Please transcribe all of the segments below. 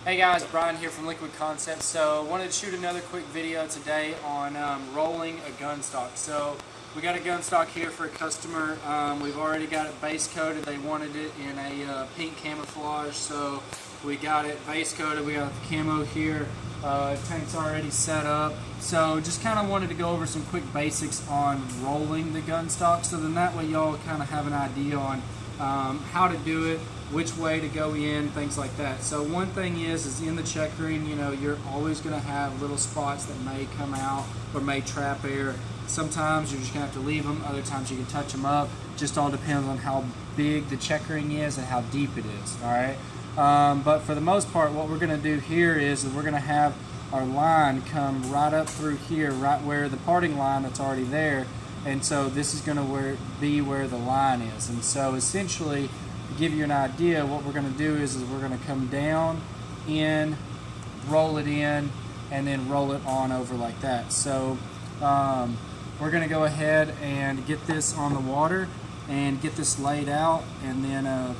Hey guys, Bryan here from Liquid Concepts. So wanted to shoot another quick video today on rolling a gun stock. So we got a gun stock here for a customer. We've already got it base coated. They wanted it in a pink camouflage, so we got it base coated. We got the camo here. Tank's already set up. So just kind of wanted to go over some quick basics on rolling the gun stock, so then that way y'all kind of have an idea on how to do it, which way to go in, things like that. So one thing is in the checkering, you know, you're always going to have little spots that may come out or may trap air. Sometimes you're just going to have to leave them, other times you can touch them up. Just all depends on how big the checkering is and how deep it is, all right? But for the most part, what we're going to do here is we're going to have our line come right up through here, right where the parting line that's already there. And so this is going to be where the line is. And so essentially, to give you an idea, what we're going to do is we're going to come down, in, roll it in, and then roll it on over like that. So we're going to go ahead and get this on the water and get this laid out, and then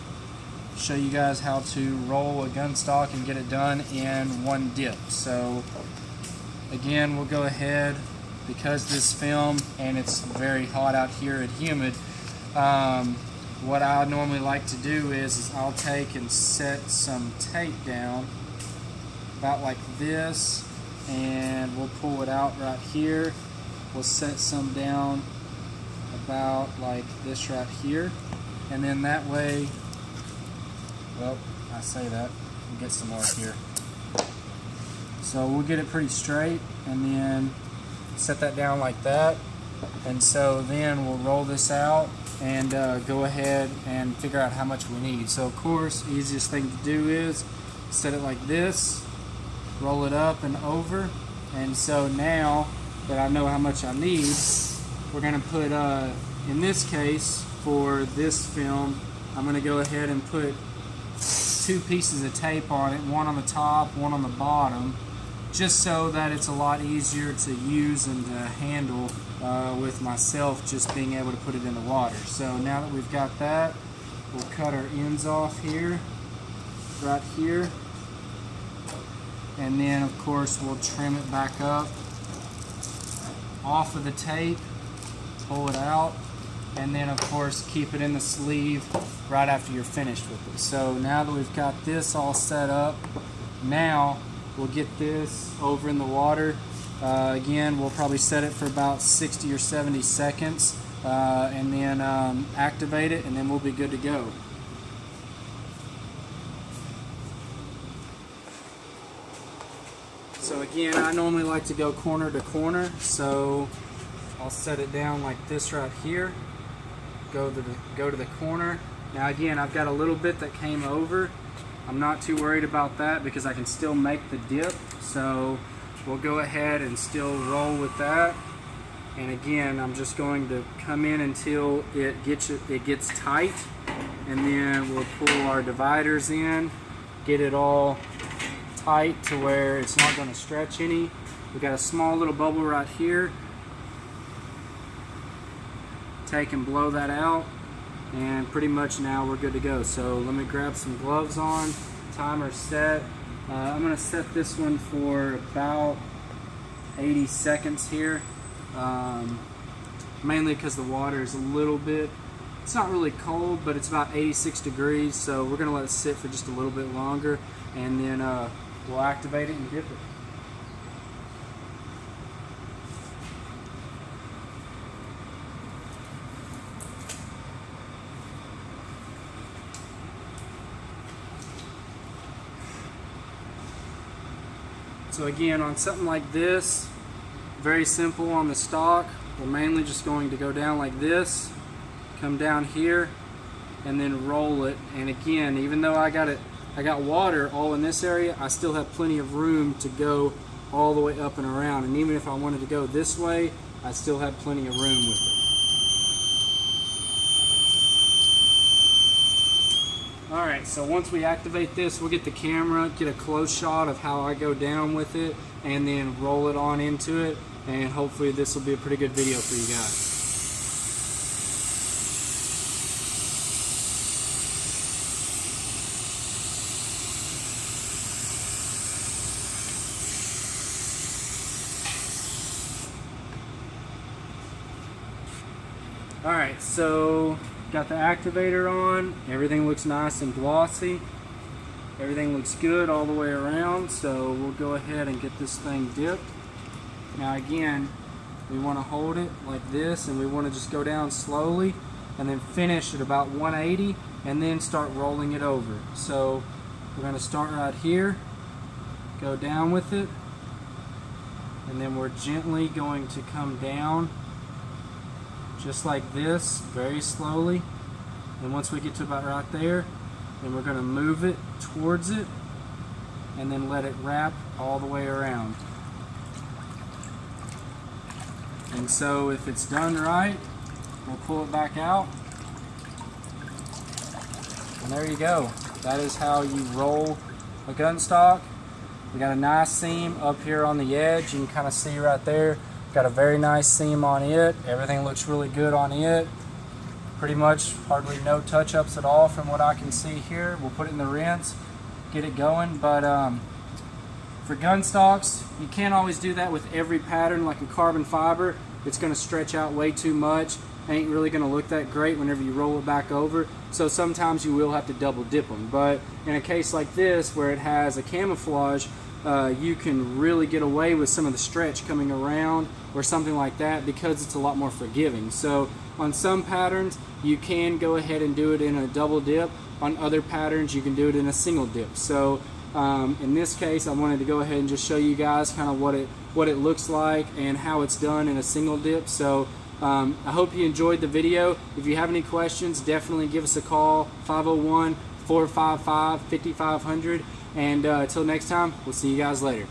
show you guys how to roll a gun stock and get it done in one dip. So again, we'll go ahead, because this film and it's very hot out here and humid, what I normally like to do is I'll take and set some tape down about like this, and we'll pull it out right here. We'll set some down about like this right here, and then that way, well, I say that, we'll get some more here. So we'll get it pretty straight and then set that down like that, and so then we'll roll this out and go ahead and figure out how much we need. So of course, the easiest thing to do is set it like this, roll it up and over, and so now that I know how much I need, we're going to put, in this case, for this film, I'm going to go ahead and put 2 pieces of tape on it, one on the top, one on the bottom, just so that it's a lot easier to use and to handle with myself just being able to put it in the water. So now that we've got that, we'll cut our ends off here, right here, and then of course we'll trim it back up off of the tape, pull it out, and then of course keep it in the sleeve right after you're finished with it. So now that we've got this all set up, now we'll get this over in the water. Again, we'll probably set it for about 60 or 70 seconds and then activate it, and then we'll be good to go. So again, I normally like to go corner to corner, so I'll set it down like this right here, go to the corner. Now again, I've got a little bit that came over. I'm not too worried about that because I can still make the dip, so we'll go ahead and still roll with that. And again, I'm just going to come in until it gets tight, and then we'll pull our dividers in, get it all tight to where it's not going to stretch any. We've got a small little bubble right here. Take and blow that out, and pretty much now we're good to go. So let me grab some gloves on, timer set. I'm going to set this one for about 80 seconds here, mainly because the water is a little bit, it's not really cold, but it's about 86 degrees, so we're going to let it sit for just a little bit longer, and then we'll activate it and dip it. So again, on something like this, very simple on the stock, we're mainly just going to go down like this, come down here, and then roll it. And again, even though I got water all in this area, I still have plenty of room to go all the way up and around. And even if I wanted to go this way, I still have plenty of room with it. Alright, so once we activate this, we'll get the camera, get a close shot of how I go down with it, and then roll it on into it, and hopefully this will be a pretty good video for you guys. Alright, so got the activator on. Everything looks nice and glossy. Everything looks good all the way around, so we'll go ahead and get this thing dipped. Now again, we want to hold it like this, and we want to just go down slowly and then finish at about 180 and then start rolling it over. So we're going to start right here, go down with it, and then we're gently going to come down just like this, very slowly. And once we get to about right there, then we're going to move it towards it and then let it wrap all the way around. And so if it's done right, we'll pull it back out. And there you go. That is how you roll a gun stock. We got a nice seam up here on the edge. You can kind of see right there. Got a very nice seam on it. Everything looks really good on it. Pretty much hardly no touch-ups at all from what I can see here. We'll put it in the rinse, get it going. But for gun stocks, you can't always do that with every pattern. Like a carbon fiber, it's going to stretch out way too much. Ain't really going to look that great whenever you roll it back over. So sometimes you will have to double dip them. But in a case like this, where it has a camouflage, you can really get away with some of the stretch coming around or something like that because it's a lot more forgiving. So on some patterns, you can go ahead and do it in a double dip. On other patterns, you can do it in a single dip. So in this case, I wanted to go ahead and just show you guys kind of what it looks like and how it's done in a single dip. So I hope you enjoyed the video. If you have any questions, definitely give us a call, 501-455-5500. And until next time, we'll see you guys later.